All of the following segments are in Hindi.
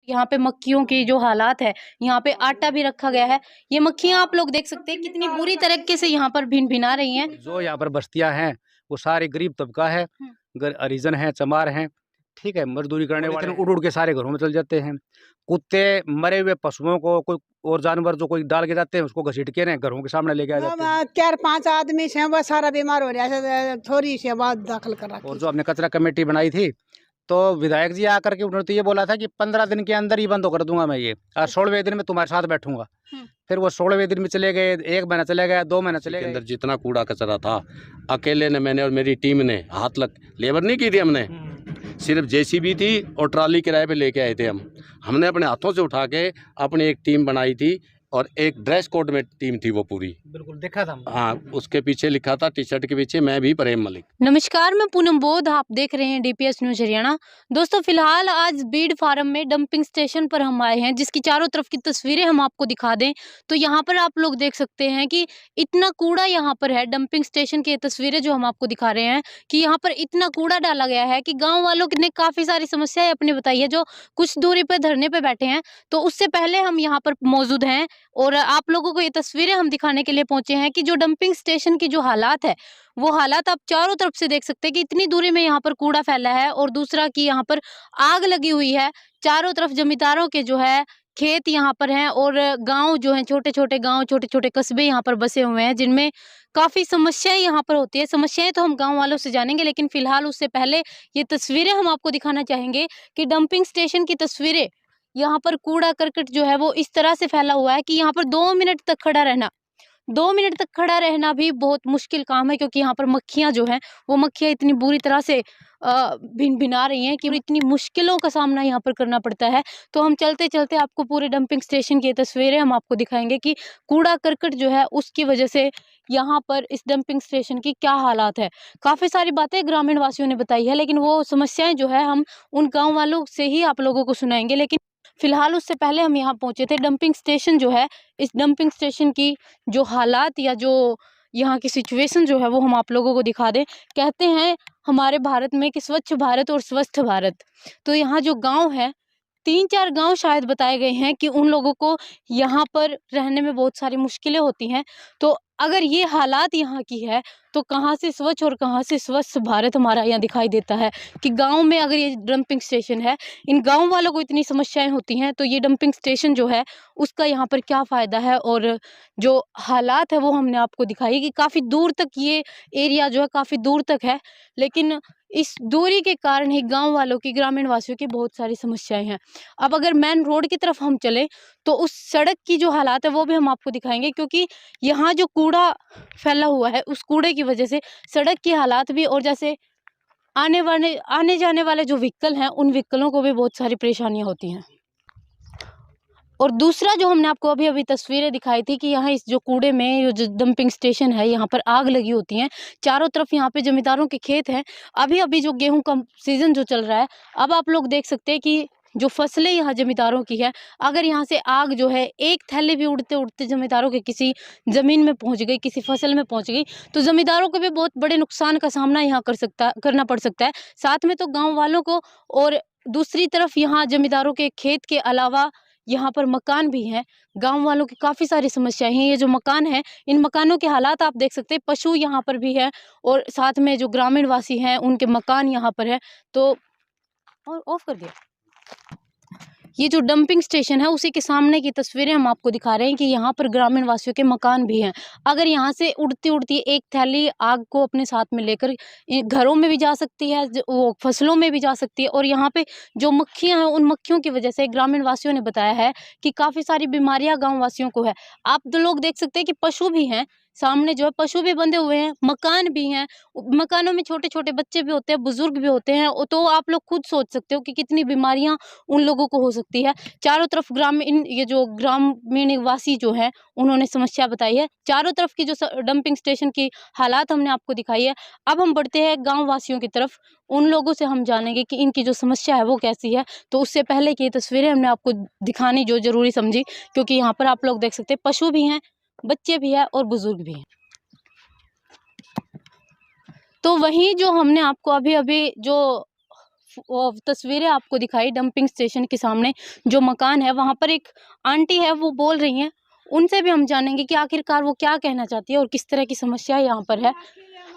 यहाँ पे मक्खियों की जो हालात है, यहाँ पे आटा भी रखा गया है। ये मक्खियाँ आप लोग देख सकते हैं कितनी बुरी तरीके से यहाँ पर भिन भिना रही हैं। जो यहाँ पर बस्तियां हैं वो सारे गरीब तबका है, हरिजन है, चमार हैं, ठीक है, मजदूरी करने वाले उड़ उड़ के सारे घरों में चल जाते हैं। कुत्ते मरे हुए पशुओं को, कोई और जानवर जो कोई डाल के जाते हैं उसको घसीट के घरों के सामने लेके आ जाते हैं। 4-5 आदमी से वो सारा बीमार हो रहा है, थोड़ी सी बात दाखिल कर रखी। और जो हमने कचरा कमेटी बनाई थी तो विधायक जी आकर के उन्होंने तो ये बोला था कि 15 दिन के अंदर ही बंद कर दूंगा मैं ये, और 16वें दिन में तुम्हारे साथ बैठूंगा। फिर वो 16वें दिन में चले गए, 1 महीना चले गया, 2 महीना चले गए। अंदर जितना कूड़ा कचरा था अकेले ने, मैंने और मेरी टीम ने हाथ लग लेबर नहीं की थी हमने, सिर्फ जेसीबी थी और ट्राली किराए पे लेके आए थे हमने अपने हाथों से उठा के अपनी एक टीम बनाई थी और एक ड्रेस कोड में टीम थी वो पूरी। बिल्कुल देखा था। हाँ, उसके पीछे लिखा था टी शर्ट के पीछे, मैं भी प्रेम मलिक। नमस्कार, मैं पूनम बोध, आप देख रहे हैं डीपीएस न्यूज हरियाणा। दोस्तों, फिलहाल आज बीड फार्म में डंपिंग स्टेशन पर हम आए हैं, जिसकी चारों तरफ की तस्वीरें हम आपको दिखा दें तो यहाँ पर आप लोग देख सकते हैं कि इतना कूड़ा यहाँ पर है। डंपिंग स्टेशन की तस्वीरें जो हम आपको दिखा रहे हैं कि यहाँ पर इतना कूड़ा डाला गया है कि गाँव वालों ने काफी सारी समस्याएं अपनी बताई है, जो कुछ दूरी पर धरने पर बैठे हैं। तो उससे पहले हम यहाँ पर मौजूद हैं और आप लोगों को ये तस्वीरें हम दिखाने के लिए पहुंचे हैं कि जो डंपिंग स्टेशन की जो हालात है, वो हालात आप चारों तरफ से देख सकते हैं कि इतनी दूरी में यहाँ पर कूड़ा फैला है। और दूसरा कि यहाँ पर आग लगी हुई है। चारों तरफ जमींदारों के जो है खेत यहाँ पर हैं और गांव जो है, छोटे छोटे गांव, छोटे छोटे कस्बे यहाँ पर बसे हुए हैं, जिनमें काफी समस्याएं यहाँ पर होती है। समस्याएं तो हम गांव वालों से जानेंगे, लेकिन फिलहाल उससे पहले ये तस्वीरें हम आपको दिखाना चाहेंगे कि डंपिंग स्टेशन की तस्वीरें। यहाँ पर कूड़ा करकट जो है वो इस तरह से फैला हुआ है कि यहाँ पर 2 मिनट तक खड़ा रहना, 2 मिनट तक खड़ा रहना भी बहुत मुश्किल काम है, क्योंकि यहाँ पर मक्खियाँ जो हैं वो मक्खियाँ इतनी बुरी तरह से भिन भिना रही हैं कि इतनी मुश्किलों का सामना यहाँ पर करना पड़ता है। तो हम चलते चलते आपको पूरे डंपिंग स्टेशन की तस्वीरें हम आपको दिखाएंगे कि कूड़ा करकट जो है उसकी वजह से यहाँ पर इस डंपिंग स्टेशन की क्या हालात है। काफ़ी सारी बातें ग्रामीण वासियों ने बताई है, लेकिन वो समस्याएं जो है हम उन गाँव वालों से ही आप लोगों को सुनाएंगे। लेकिन फिलहाल उससे पहले हम यहाँ पहुंचे थे डंपिंग स्टेशन जो है, इस डंपिंग स्टेशन की जो हालात या जो यहाँ की सिचुएशन जो है वो हम आप लोगों को दिखा दें। कहते हैं हमारे भारत में कि स्वच्छ भारत और स्वस्थ भारत। तो यहाँ जो गांव है, 3-4 गांव शायद बताए गए हैं कि उन लोगों को यहाँ पर रहने में बहुत सारी मुश्किलें होती हैं। तो अगर ये हालात यहाँ की है तो कहाँ से स्वच्छ और कहाँ से स्वस्थ भारत हमारा यहाँ दिखाई देता है कि गांव में अगर ये डंपिंग स्टेशन है, इन गांव वालों को इतनी समस्याएं होती हैं, तो ये डंपिंग स्टेशन जो है उसका यहाँ पर क्या फ़ायदा है। और जो हालात है वो हमने आपको दिखाई कि काफ़ी दूर तक ये एरिया जो है काफ़ी दूर तक है, लेकिन इस दूरी के कारण ही गांव वालों की, ग्रामीण वासियों की बहुत सारी समस्याएं हैं। अब अगर मेन रोड की तरफ हम चलें तो उस सड़क की जो हालात है वो भी हम आपको दिखाएंगे, क्योंकि यहाँ जो कूड़ा फैला हुआ है उस कूड़े की वजह से सड़क की हालात भी, और जैसे आने जाने वाले जो व्हीकल हैं उन व्हीकलों को भी बहुत सारी परेशानियां होती हैं। और दूसरा जो हमने आपको अभी अभी तस्वीरें दिखाई थी कि यहाँ इस जो कूड़े में जो डंपिंग स्टेशन है, यहाँ पर आग लगी होती है। चारों तरफ यहाँ पे जमींदारों के खेत हैं। अभी अभी जो गेहूं का सीजन जो चल रहा है, अब आप लोग देख सकते हैं कि जो फसलें यहाँ जमींदारों की है, अगर यहाँ से आग जो है एक थैली भी उड़ते उड़ते जमींदारों के किसी ज़मीन में पहुँच गई, किसी फसल में पहुँच गई, तो जमींदारों को भी बहुत बड़े नुकसान का सामना यहाँ करना पड़ सकता है। साथ में तो गाँव वालों को, और दूसरी तरफ यहाँ जमींदारों के खेत के अलावा यहाँ पर मकान भी हैं। गांव वालों की काफ़ी सारी समस्याएं हैं। ये जो मकान है, इन मकानों के हालात आप देख सकते हैं। पशु यहाँ पर भी है और साथ में जो ग्रामीण वासी हैं उनके मकान यहाँ पर है। तो और ऑफ कर दिया। ये जो डंपिंग स्टेशन है उसी के सामने की तस्वीरें हम आपको दिखा रहे हैं कि यहाँ पर ग्रामीण वासियों के मकान भी हैं। अगर यहाँ से उड़ती उड़ती एक थैली आग को अपने साथ में लेकर घरों में भी जा सकती है, वो फसलों में भी जा सकती है। और यहाँ पे जो मक्खियाँ हैं, उन मक्खियों की वजह से ग्रामीण वासियों ने बताया है कि काफ़ी सारी बीमारियाँ गाँव वासियों को है। आप तो लोग देख सकते हैं कि पशु भी हैं, सामने जो है पशु भी बंधे हुए हैं, मकान भी हैं। मकानों में छोटे छोटे बच्चे भी होते हैं, बुजुर्ग भी होते हैं। तो आप लोग खुद सोच सकते हो कि कितनी बीमारियां उन लोगों को हो सकती है। चारों तरफ ग्रामीण, ये जो ग्रामीण वासी जो है उन्होंने समस्या बताई है। चारों तरफ की जो डंपिंग स्टेशन की हालात हमने आपको दिखाई है। अब हम बढ़ते हैं गाँव वासियों की तरफ, उन लोगों से हम जानेंगे कि इनकी जो समस्या है वो कैसी है। तो उससे पहले की तस्वीरें हमने आपको दिखानी जो जरूरी समझी, क्योंकि यहाँ पर आप लोग देख सकते हैं पशु भी हैं, बच्चे भी हैं और बुजुर्ग भी हैं। तो वहीं जो हमने आपको अभी अभी जो तस्वीरें आपको दिखाई डंपिंग स्टेशन के सामने जो मकान है, वहाँ पर एक आंटी है, वो बोल रही हैं। उनसे भी हम जानेंगे कि आखिरकार वो क्या कहना चाहती है और किस तरह की समस्या यहाँ पर है।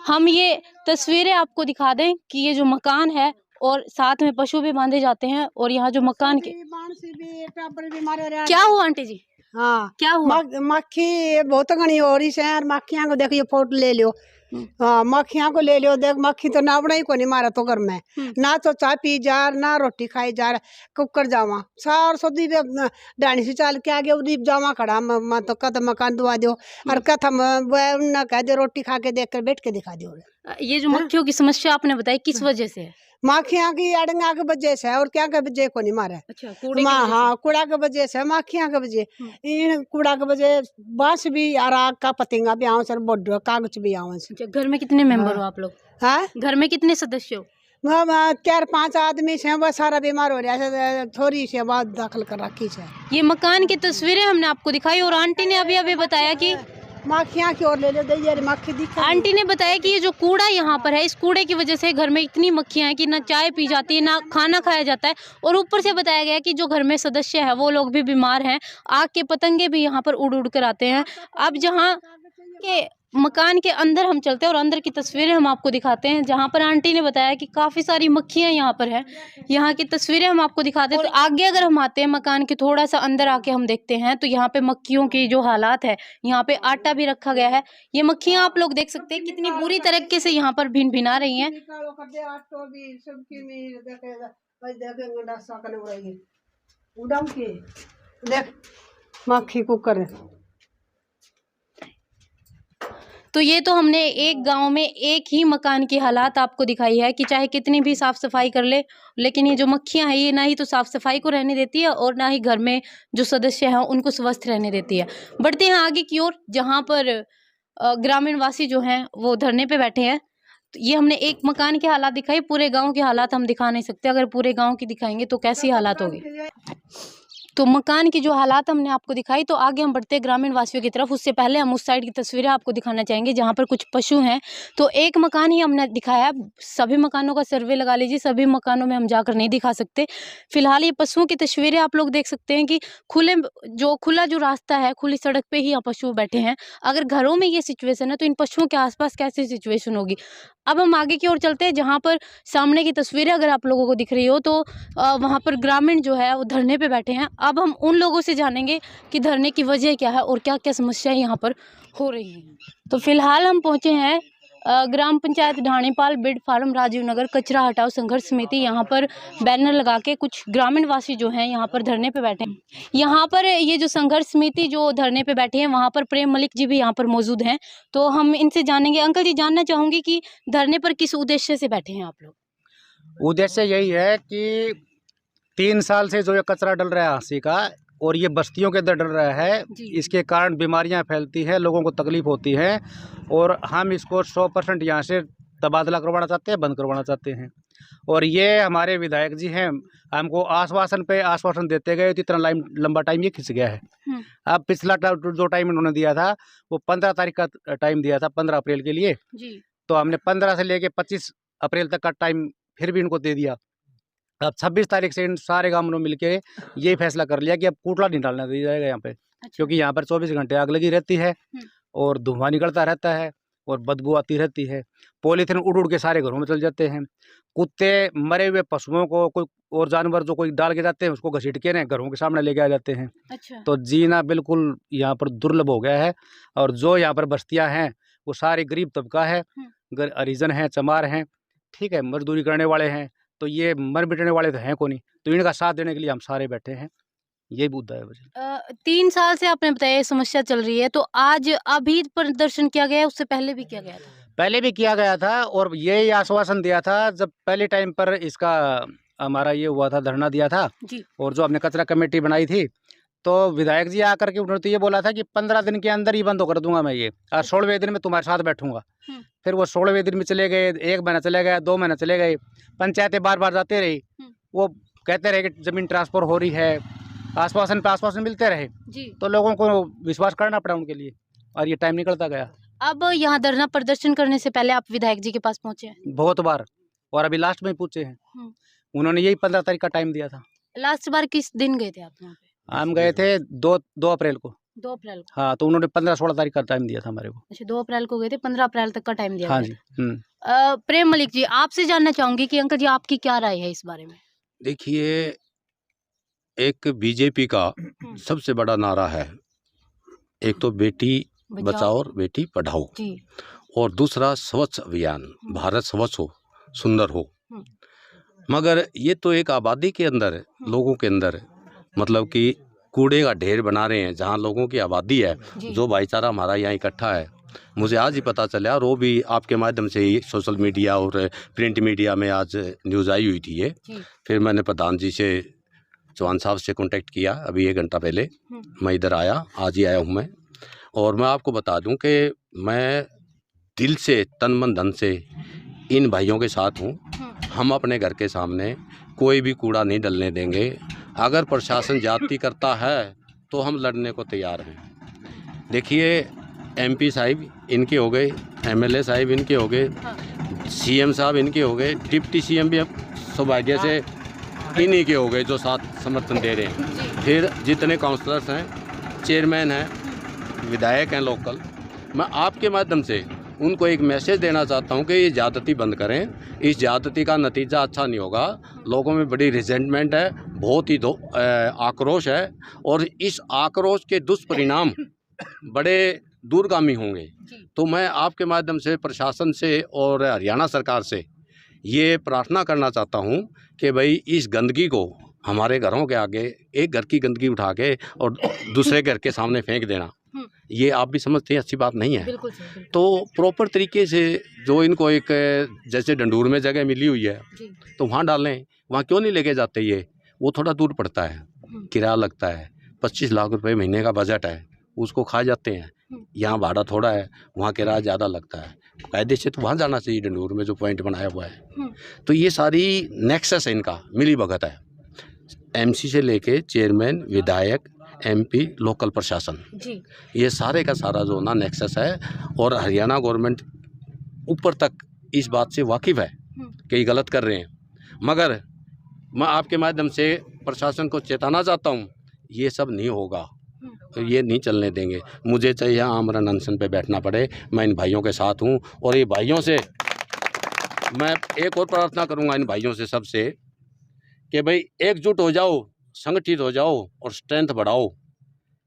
हम ये तस्वीरें आपको दिखा दें कि ये जो मकान है और साथ में पशु भी बांधे जाते हैं और यहाँ जो मकान के क्या हुआ आंटी जी? हाँ, क्या हुआ? मक्खी बहुत घनी हो रही है। मक्खियां को देखो, ये फोटो ले लियो। हाँ, मक्खियां को ले लियो। देख, मक्खी तो नावड़ा ही को नहीं मारा तो घर में, ना तो चाय पी जा ना रोटी खाई जा। कुकर जावा सार सोदी डाणी से चाल के आगे उदीप जावा खड़ा मैं तो कद मकान दुआ दो और कथम न कह दे रोटी खा के देख कर बैठ के दिखा दो। ये जो मक्खियों की समस्या आपने बताई किस वजह से है? मक्खियां की अड़ंगा के वजह से और क्या के वजह को नहीं मारे। अच्छा, कूड़े की वजह से। हाँ, कूड़ा के वजह से, मक्खियां के वजह, इन कूड़ा के वजह बांस भी और आग का पतिंगा भी आवन सर बोडो कागज भी आवन सर। अच्छा, घर में कितने मेंबर हो आप लोग? हाँ, घर में कितने सदस्य हो? 4-5 आदमी से वह सारा बीमार हो रहा है। थोड़ी सी बात दाखिल कर रखी है। ये मकान की तस्वीरें हमने आपको दिखाई और आंटी ने अभी बताया कि मक्खियां की ओर ले लो, दे मक्खी दिख। आंटी ने बताया कि ये जो कूड़ा यहाँ पर है, इस कूड़े की वजह से घर में इतनी मक्खियाँ हैं कि ना चाय पी जाती है ना खाना खाया जाता है। और ऊपर से बताया गया कि जो घर में सदस्य है वो लोग भी बीमार हैं। आग के पतंगे भी यहाँ पर उड़ कर आते हैं। अब जहाँ के मकान के अंदर हम चलते हैं और अंदर की तस्वीरें हम आपको दिखाते हैं, जहाँ पर आंटी ने बताया कि काफ़ी सारी मक्खियाँ यहाँ पर हैं। यहाँ की तस्वीरें हम आपको दिखाते हैं। तो आगे अगर हम आते हैं मकान के थोड़ा सा अंदर आके हम देखते हैं तो यहाँ पे मक्खियों की जो हालात है, यहाँ पे आटा भी रखा गया है। ये मक्खियाँ आप लोग देख सकते हैं कितनी बुरी तरीके से यहाँ पर भिन भिना रही हैं। मक्खी कुकर। तो ये तो हमने एक गांव में एक ही मकान की हालात आपको दिखाई है कि चाहे कितनी भी साफ़ सफाई कर ले, लेकिन ये जो मक्खियां हैं ये ना ही तो साफ़ सफाई को रहने देती है और ना ही घर में जो सदस्य हैं उनको स्वस्थ रहने देती है। बढ़ते हैं आगे की ओर, जहाँ पर ग्रामीण वासी जो हैं वो धरने पे बैठे हैं। तो ये हमने एक मकान के हालात दिखाई, पूरे गाँव के हालात हम दिखा नहीं सकते। अगर पूरे गाँव की दिखाएंगे तो कैसी हालात होगी। तो मकान की जो हालात हमने आपको दिखाई, तो आगे हम बढ़ते हैं ग्रामीण वासियों की तरफ। उससे पहले हम उस साइड की तस्वीरें आपको दिखाना चाहेंगे जहाँ पर कुछ पशु हैं। तो एक मकान ही हमने दिखाया, सभी मकानों का सर्वे लगा लीजिए, सभी मकानों में हम जाकर नहीं दिखा सकते। फिलहाल ये पशुओं की तस्वीरें आप लोग देख सकते हैं कि खुला जो रास्ता है, खुली सड़क पे ही यहाँ पशु बैठे हैं। अगर घरों में ये सिचुएशन है तो इन पशुओं के आसपास कैसी सिचुएशन होगी। अब हम आगे की ओर चलते हैं, जहाँ पर सामने की तस्वीरें अगर आप लोगों को दिख रही हो तो वहाँ पर ग्रामीण जो है वो धरने पे बैठे हैं। अब हम उन लोगों से जानेंगे कि धरने की वजह क्या है और क्या क्या समस्याएं यहाँ पर हो रही हैं। तो फिलहाल हम पहुँचे हैं ग्राम पंचायत ढाणीपाल बिड फार्म राजीव नगर कचरा हटाओ संघर्ष समिति। यहाँ पर बैनर लगा के कुछ ग्रामीण वासी जो हैं यहाँ पर धरने पे बैठे हैं। यहाँ पर ये जो संघर्ष समिति जो धरने पे बैठे हैं, वहाँ पर प्रेम मलिक जी भी यहाँ पर मौजूद हैं। तो हम इनसे जानेंगे। अंकल जी, जानना चाहूँगी कि धरने पर किस उद्देश्य से बैठे हैं आप लोग? उद्देश्य यही है कि 3 साल से जो ये कचरा डल रहा है हांसी का और ये बस्तियों के अंदर डल रहा है, इसके कारण बीमारियां फैलती हैं, लोगों को तकलीफ होती है और हम इसको 100% यहाँ से तबादला करवाना चाहते हैं, बंद करवाना चाहते हैं। और ये हमारे विधायक जी हैं, हमको आश्वासन पे आश्वासन देते गए तो इतना लंबा टाइम ये खिंच गया है। अब पिछला जो टाइम इन्होंने दिया था वो 15 तारीख का टाइम दिया था, 15 अप्रैल के लिए। तो हमने 15 से लेके 25 अप्रैल तक का टाइम फिर भी इनको दे दिया। अब 26 तारीख से इन सारे गांवों ने मिलके यही फैसला कर लिया कि अब कूटला नहीं डालना दिया जाएगा यहाँ पे। अच्छा। क्योंकि यहाँ पर 24 घंटे आग लगी रहती है और धुआं निकलता रहता है और बदबू आती रहती है। पॉलीथीन उड़ के सारे घरों में चल जाते हैं। कुत्ते मरे हुए पशुओं को कोई और जानवर जो कोई डाल के जाते हैं उसको घसीट के ना घरों के सामने लेके आ जाते हैं। अच्छा। तो जीना बिल्कुल यहाँ पर दुर्लभ हो गया है। और जो यहाँ पर बस्तियाँ हैं वो सारी गरीब तबका है, हरिजन हैं, चमार हैं, ठीक है, मजदूरी करने वाले हैं। तो ये मर मिटने वाले तो हैं को नहीं, तो इनका साथ देने के लिए हम सारे बैठे हैं। यही मुद्दा है वजह। 3 साल से आपने बताया ये समस्या चल रही है, तो आज अभी प्रदर्शन किया गया है, उससे पहले भी किया गया था? पहले भी किया गया था और यही आश्वासन दिया था जब पहले टाइम पर इसका हमारा ये हुआ था, धरना दिया था जी। और जो हमने कचरा कमेटी बनाई थी तो विधायक जी आकर के उन्होंने तो ये बोला था कि 15 दिन के अंदर ही बंद कर दूंगा मैं ये, और 16वें दिन में तुम्हारे साथ बैठूंगा। फिर वो 16वें दिन में चले गए, 1 महीना चले गए, 2 महीना चले गए, पंचायतें बार बार जाते रही, वो कहते रहे कि जमीन ट्रांसफर हो रही है, आश्वासन पे आश्वासन मिलते रहे जी। तो लोगों को विश्वास करना पड़ा उनके लिए और ये टाइम निकलता गया। अब यहाँ धरना प्रदर्शन करने से पहले आप विधायक जी के पास पहुँचे हैं? बहुत बार, और अभी लास्ट में पूछे हैं। उन्होंने यही 15 तारीख का टाइम दिया था। लास्ट बार किस दिन गए थे आप वहाँ पे? हम गए थे 2 अप्रैल को। 2 अप्रैल को। हाँ, तो उन्होंने 15-16 तारीख का टाइम दिया था हमारे को। अच्छा, 2 अप्रैल को गए थे, 15 अप्रैल तक का टाइम दिया हाँ गया जी। था। प्रेम मलिक जी, आपसे जानना चाहूंगी कि अंकल जी आपकी क्या राय है इस बारे में? देखिए, एक बीजेपी का सबसे बड़ा नारा है, एक तो बेटी बचाओ और बेटी पढ़ाओ, जी। और दूसरा स्वच्छ अभियान, भारत स्वच्छ हो, सुंदर हो। मगर ये तो एक आबादी के अंदर, लोगों के अंदर मतलब कि कूड़े का ढेर बना रहे हैं। जहाँ लोगों की आबादी है, जो भाईचारा हमारा यहाँ इकट्ठा है, मुझे आज ही पता चला, और वो भी आपके माध्यम से ही सोशल मीडिया और प्रिंट मीडिया में आज न्यूज़ आई हुई थी ये। फिर मैंने प्रधान जी से, चौहान साहब से कांटेक्ट किया अभी 1 घंटा पहले। मैं इधर आया, आज ही आया हूँ मैं। और मैं आपको बता दूं कि मैं दिल से, तन मन धन से इन भाइयों के साथ हूँ। हम अपने घर के सामने कोई भी कूड़ा नहीं डलने देंगे। अगर प्रशासन ज्यादती करता है तो हम लड़ने को तैयार हैं। देखिए, MP साहिब इनके हो गए, MLA साहिब इनके हो गए, CM साहब इनके हो गए, डिप्टी CM भी सौभाग्य से इन्हीं के हो गए जो साथ समर्थन दे रहे हैं। फिर जितने काउंसलर्स हैं, चेयरमैन हैं, विधायक हैं लोकल, मैं आपके माध्यम से उनको एक मैसेज देना चाहता हूं कि ये ज़्यादती बंद करें। इस ज़्यादती का नतीजा अच्छा नहीं होगा। लोगों में बड़ी रिजेंटमेंट है, बहुत ही आक्रोश है, और इस आक्रोश के दुष्परिणाम बड़े दूरगामी होंगे। तो मैं आपके माध्यम से प्रशासन से और हरियाणा सरकार से ये प्रार्थना करना चाहता हूं कि भाई इस गंदगी को हमारे घरों के आगे, एक घर की गंदगी उठा के और दूसरे घर के सामने फेंक देना, ये आप भी समझते हैं अच्छी बात नहीं है। बिल्कुल सही। तो प्रॉपर तरीके से जो इनको एक, जैसे डंडूर में जगह मिली हुई है तो वहाँ डालें। वहाँ क्यों नहीं लेके जाते? ये वो थोड़ा दूर पड़ता है, किराया लगता है, 25 लाख रुपए महीने का बजट है, उसको खा जाते हैं। यहाँ भाड़ा थोड़ा है, वहाँ किराया ज़्यादा लगता है। कायदे से तो वहाँ जाना चाहिए, डंडूर में जो पॉइंट बनाया हुआ है। तो ये सारी नेक्सस है, इनका मिली भगत है। MC से लेके चेयरमैन, विधायक, MP, लोकल प्रशासन, ये सारे का सारा जो ना नेक्सस है। और हरियाणा गवर्नमेंट ऊपर तक इस बात से वाकिफ़ है कि ये गलत कर रहे हैं। मगर मैं आपके माध्यम से प्रशासन को चेताना चाहता हूँ, ये सब नहीं होगा, ये नहीं चलने देंगे। मुझे चाहे यहाँ आमरण अनशन पे बैठना पड़े, मैं इन भाइयों के साथ हूँ। और ये भाइयों से मैं एक और प्रार्थना करूँगा, इन भाइयों से सबसे, कि भाई एकजुट हो जाओ, संगठित हो जाओ और स्ट्रेंथ बढ़ाओ।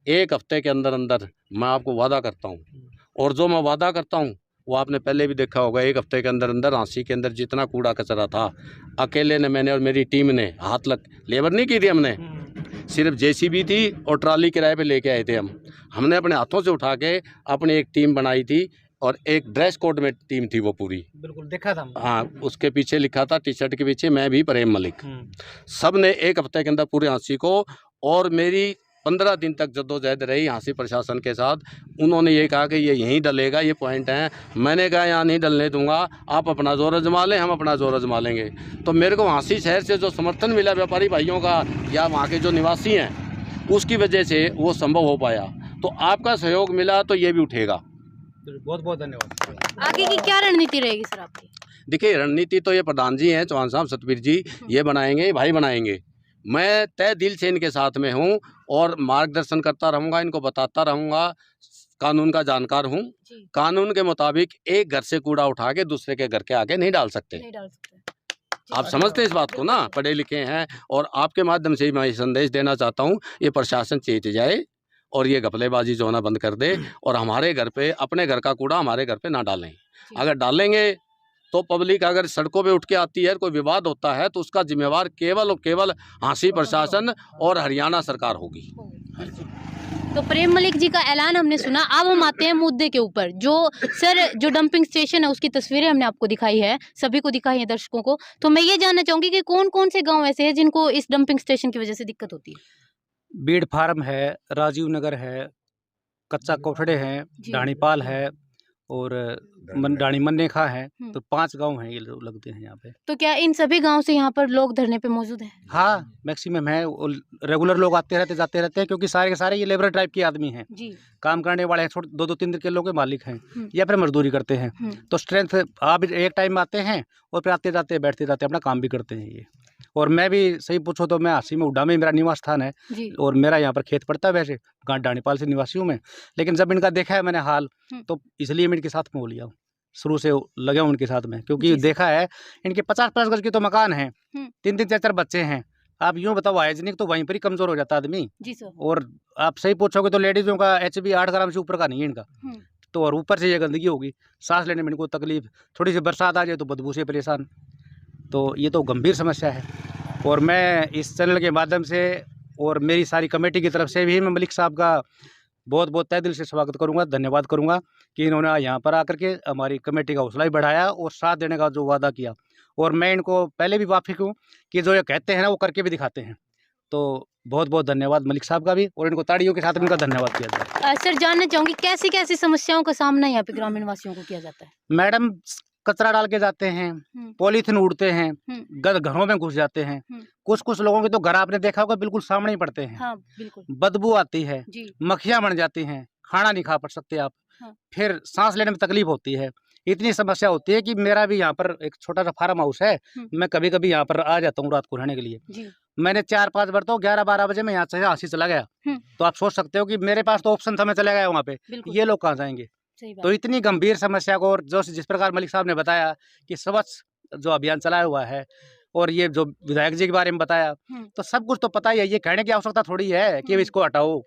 1 हफ्ते के अंदर अंदर मैं आपको वादा करता हूँ, और जो मैं वादा करता हूँ वो आपने पहले भी देखा होगा। 1 हफ्ते के अंदर अंदर झांसी के अंदर जितना कूड़ा कचरा था, अकेले ने, मैंने और मेरी टीम ने, हाथ लग लेबर नहीं की थी हमने, सिर्फ JCB थी और ट्राली किराए पे लेके आए थे। हमने अपने हाथों से उठा के अपनी एक टीम बनाई थी, और एक ड्रेस कोड में टीम थी वो पूरी। बिल्कुल देखा था। हाँ, उसके पीछे लिखा था, टी-शर्ट के पीछे, मैं भी प्रेम मलिक। सब ने 1 हफ्ते के अंदर पूरे झांसी को, और मेरी 15 दिन तक जद्दोजहद रही झांसी प्रशासन के साथ। उन्होंने ये कहा कि ये यहीं डलेगा, ये पॉइंट हैं। मैंने कहा यहाँ नहीं डलने दूंगा, आप अपना जोर आजमा लें, हम अपना जोर आजमा लेंगे। तो मेरे को झांसी शहर से जो समर्थन मिला व्यापारी भाइयों का या वहाँ के जो निवासी हैं, उसकी वजह से वो संभव हो पाया। तो आपका सहयोग मिला तो ये भी उठेगा। बहुत बहुत धन्यवाद। आगे की क्या रणनीति रहेगी सर आपकी? देखिए, रणनीति तो ये प्रधान जी हैं, चौहान साहब, सतबीर जी, ये बनाएंगे, भाई बनाएंगे। मैं तय दिल से इनके साथ में हूँ और मार्गदर्शन करता रहूँगा, इनको बताता रहूँगा। कानून का जानकार हूँ। कानून के मुताबिक एक घर से कूड़ा उठा के दूसरे के घर के आगे नहीं डाल सकते। आप समझते हैं इस बात को ना, पढ़े लिखे हैं। और आपके माध्यम से ही मैं संदेश देना चाहता हूँ, ये प्रशासन चेत जाए और ये घपलेबाजी जो ना बंद कर दे, और हमारे घर पे, अपने घर का कूड़ा हमारे घर पे ना डालें। अगर डालेंगे तो पब्लिक अगर सड़कों पे उठ के आती है, कोई विवाद होता है, तो उसका जिम्मेवार केवल और केवल झांसी प्रशासन और हरियाणा सरकार होगी। तो प्रेम मलिक जी का ऐलान हमने सुना। अब हम आते हैं मुद्दे के ऊपर। जो डंपिंग स्टेशन है उसकी तस्वीरें हमने आपको दिखाई है, सभी को दिखाई है, दर्शकों को। तो मैं ये जानना चाहूंगी कि कौन कौन से गांव ऐसे हैं जिनको इस डंपिंग स्टेशन की वजह से दिक्कत होती है? बीड़ फार्म है, राजीव नगर है, कच्चा कोठड़े हैं, डाणीपाल है और डाणी मन्नेखा है। तो 5 गांव हैं ये लगते हैं यहाँ पे। तो क्या इन सभी गांव से यहाँ पर लोग धरने पे मौजूद हैं? हाँ, मैक्सिमम है। रेगुलर लोग आते रहते जाते रहते हैं, क्योंकि सारे के सारे ये लेबर टाइप के आदमी हैं जी। काम करने वाले हैं, छोटे 2-2 3 किलो के मालिक हैं या फिर मजदूरी करते हैं। तो स्ट्रेंथ आप एक टाइम आते हैं और फिर आते जाते बैठते जाते अपना काम भी करते हैं ये। और मैं भी सही पूछो तो मैं हासी में उड्डा में मेरा निवास स्थान है जी। और मेरा यहाँ पर खेत पड़ता है, वैसे गांव डानीपाल से निवासी हूँ मैं। लेकिन जब इनका देखा है मैंने हाल, तो इसलिए मैं इनके साथ में हो लिया हूँ, शुरू से लगे हूँ उनके साथ में, क्योंकि जी सर। देखा है इनके 50-50 गज के तो मकान हैं, 3-3 4-4 बच्चे हैं। आप यूँ बताओ हाइजीनिक तो वहीं पर ही कमजोर हो जाता आदमी। जी सर। और आप सही पूछोगे तो लेडीजों का HB 8 ग्राम से ऊपर का नहीं है इनका, तो और ऊपर से ये गंदगी होगी, सांस लेने में इनको तकलीफ, थोड़ी सी बरसात आ जाए तो बदबू से परेशान, तो ये तो गंभीर समस्या है। और मैं इस चैनल के माध्यम से और मेरी सारी कमेटी की तरफ से भी मैं मलिक साहब का बहुत बहुत तहे दिल से स्वागत करूंगा, धन्यवाद करूंगा कि इन्होंने यहाँ पर आकर के हमारी कमेटी का हौसला भी बढ़ाया और साथ देने का जो वादा किया। और मैं इनको पहले भी वाफिक हूँ कि जो ये कहते हैं ना वो करके भी दिखाते हैं। तो बहुत बहुत धन्यवाद मलिक साहब का भी, और इनको ताड़ियों के साथ इनका धन्यवाद किया जाए। सर जानना चाहूँगी कैसी कैसी समस्याओं का सामना यहाँ पे ग्रामीण वासियों को किया जाता है? मैडम कचरा डाल के जाते हैं, पॉलीथीन उड़ते हैं, घरों में घुस जाते हैं, कुछ लोगों के तो घर आपने देखा होगा बिल्कुल सामने ही पड़ते हैं। हाँ, बिल्कुल। बदबू आती है, मक्खियां बन जाती हैं, खाना नहीं खा पड़ सकते आप, फिर सांस लेने में तकलीफ होती है। इतनी समस्या होती है कि मेरा भी यहाँ पर एक छोटा सा फार्म हाउस है, मैं कभी कभी यहाँ पर आ जाता हूँ रात को रहने के लिए। मैंने 4-5 बार तो 11-12 बजे मैं यहाँ से हांसी चला गया, तो आप सोच सकते हो कि मेरे पास तो ऑप्शन था, मैं चला गया वहाँ पे, ये लोग कहाँ जाएंगे। तो इतनी गंभीर समस्या को, और जो जिस प्रकार मलिक साहब ने बताया कि स्वच्छ जो अभियान चलाया हुआ है, और ये जो विधायक जी के बारे में बताया, तो सब कुछ तो पता ही है, ये कहने की आवश्यकता थोड़ी है कि इसको हटाओ।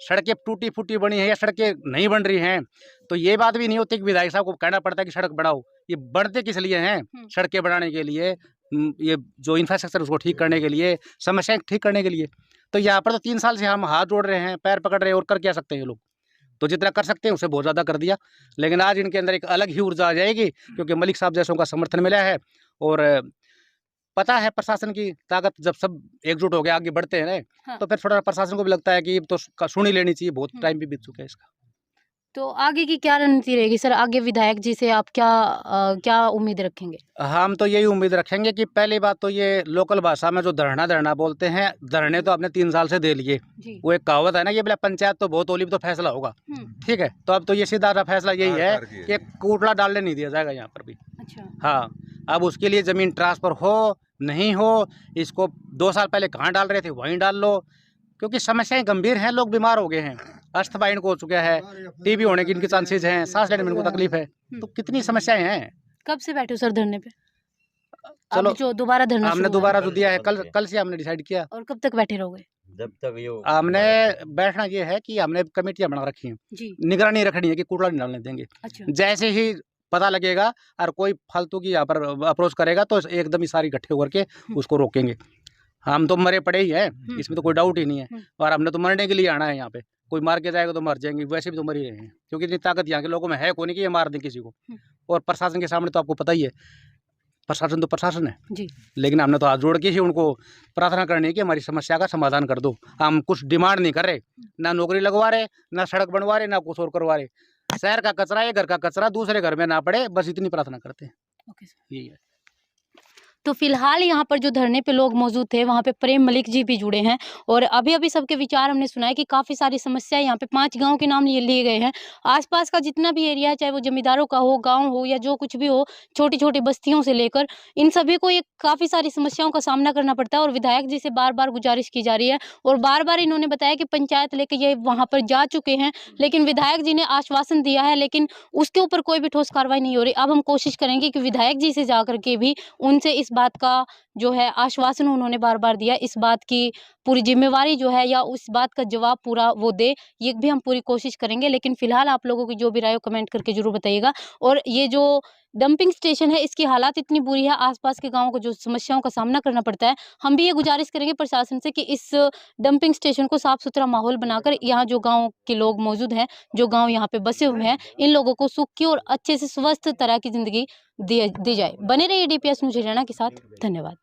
सड़कें टूटी फूटी बनी है या सड़कें नहीं बन रही हैं, तो ये बात भी नहीं होती कि विधायक साहब को कहना पड़ता है कि सड़क बढ़ाओ। ये बढ़ते किस लिए हैं? सड़कें बढ़ाने के लिए, ये जो इंफ्रास्ट्रक्चर उसको ठीक करने के लिए, समस्याएं ठीक करने के लिए। तो यहाँ पर तो 3 साल से हम हाथ जोड़ रहे हैं, पैर पकड़ रहे हैं, और कर क्या सकते हैं ये लोग? तो जितना कर सकते हैं उससे बहुत ज़्यादा कर दिया। लेकिन आज इनके अंदर एक अलग ही ऊर्जा आ जाएगी, क्योंकि मलिक साहब जैसों का समर्थन मिला है, और पता है प्रशासन की ताकत, जब सब एकजुट हो गए आगे बढ़ते हैं ना, तो फिर थोड़ा प्रशासन को भी लगता है कि तो सुन ही लेनी चाहिए, बहुत टाइम भी बीत चुका है इसका। तो आगे की क्या रणनीति रहेगी सर? आगे विधायक जी से आप क्या उम्मीद रखेंगे? हम तो यही उम्मीद रखेंगे कि पहली बात तो ये लोकल भाषा में जो धरना बोलते हैं, धरने तो आपने 3 साल से दे लिए। वो एक कहावत है ना, ये बोला पंचायत तो बहुत होली तो फैसला होगा, ठीक है, तो अब तो ये सीधा सा फैसला यही है कि कूटला डालने नहीं दिया जाएगा यहाँ पर भी। अच्छा। हाँ, अब उसके लिए ज़मीन ट्रांसफ़र हो नहीं हो, इसको 2 साल पहले कहाँ डाल रहे थे वहीं डाल लो, क्योंकि समस्याएं गंभीर हैं, लोग बीमार हो गए हैं, अस्थमा इनको हो चुका है, TB होने की इनके चांसेस हैं, सांस लेने में इनको तकलीफ है, तो कितनी समस्याएं हैं। कब से बैठे हो सर धरने पे? चलो, जो दोबारा धरना हमने दोबारा जो दिया है कल से हमने डिसाइड किया। और कब तक बैठे रहोगे? जब तक ये हमने बैठना ये है कि हमने कमेटियां बना रखी हैं, निगरानी रखनी है कि कूड़ा नहीं डालने देंगे। अच्छा। जैसे ही पता लगेगा और कोई फालतू की यहाँ पर अप्रोच करेगा तो एकदम ही सारी इकट्ठे होकर के उसको रोकेंगे। हम तो मरे पड़े ही हैं, इसमें तो कोई डाउट ही नहीं है, और हमने तो मरने के लिए आना है यहाँ पे। कोई मार के जाएगा तो मर जाएंगे, वैसे भी तो मर ही रहे हैं, क्योंकि इतनी ताकत यहाँ के लोगों में है कोई नहीं कि ये मार दें किसी को। और प्रशासन के सामने तो आपको पता ही है, प्रशासन तो प्रशासन है जी। लेकिन हमने तो हाथ जोड़ के ही उनको प्रार्थना करनी है कि हमारी समस्या का समाधान कर दो। हम कुछ डिमांड नहीं कर रहे, ना नौकरी लगवा रहे, ना सड़क बनवा रहे, ना कुछ और करवा रहे। शहर का कचरा है, घर का कचरा दूसरे घर में ना पड़े, बस इतनी प्रार्थना करते हैं। ओके सर, यही है। तो फिलहाल यहाँ पर जो धरने पे लोग मौजूद थे, वहाँ पे प्रेम मलिक जी भी जुड़े हैं, और अभी सबके विचार हमने सुना है कि काफ़ी सारी समस्याएं यहाँ पे 5 गांव के नाम लिए गए हैं। आसपास का जितना भी एरिया है, चाहे वो जमींदारों का हो, गांव हो, या जो कुछ भी हो, छोटी छोटी बस्तियों से लेकर इन सभी को ये काफ़ी सारी समस्याओं का सामना करना पड़ता है। और विधायक जी से बार बार गुजारिश की जा रही है, और बार बार इन्होंने बताया कि पंचायत लेकर ये वहाँ पर जा चुके हैं, लेकिन विधायक जी ने आश्वासन दिया है, लेकिन उसके ऊपर कोई भी ठोस कार्रवाई नहीं हो रही। अब हम कोशिश करेंगे कि विधायक जी से जा करके भी उनसे इस बात का जो है आश्वासन उन्होंने बार बार दिया, इस बात की पूरी जिम्मेवारी जो है या उस बात का जवाब पूरा वो दे, ये भी हम पूरी कोशिश करेंगे। लेकिन फिलहाल आप लोगों की जो भी राय हो कमेंट करके जरूर बताइएगा। और ये जो डंपिंग स्टेशन है, इसकी हालात इतनी बुरी है, आसपास के गाँवों को जो समस्याओं का सामना करना पड़ता है, हम भी ये गुजारिश करेंगे प्रशासन से कि इस डंपिंग स्टेशन को साफ सुथरा माहौल बनाकर यहाँ जो गाँव के लोग मौजूद हैं, जो गाँव यहाँ पे बसे हुए हैं, इन लोगों को सुखी और अच्छे से स्वस्थ तरह की जिंदगी दी जाए। बने रहिए DPS न्यूज़ हरियाणा के साथ। धन्यवाद।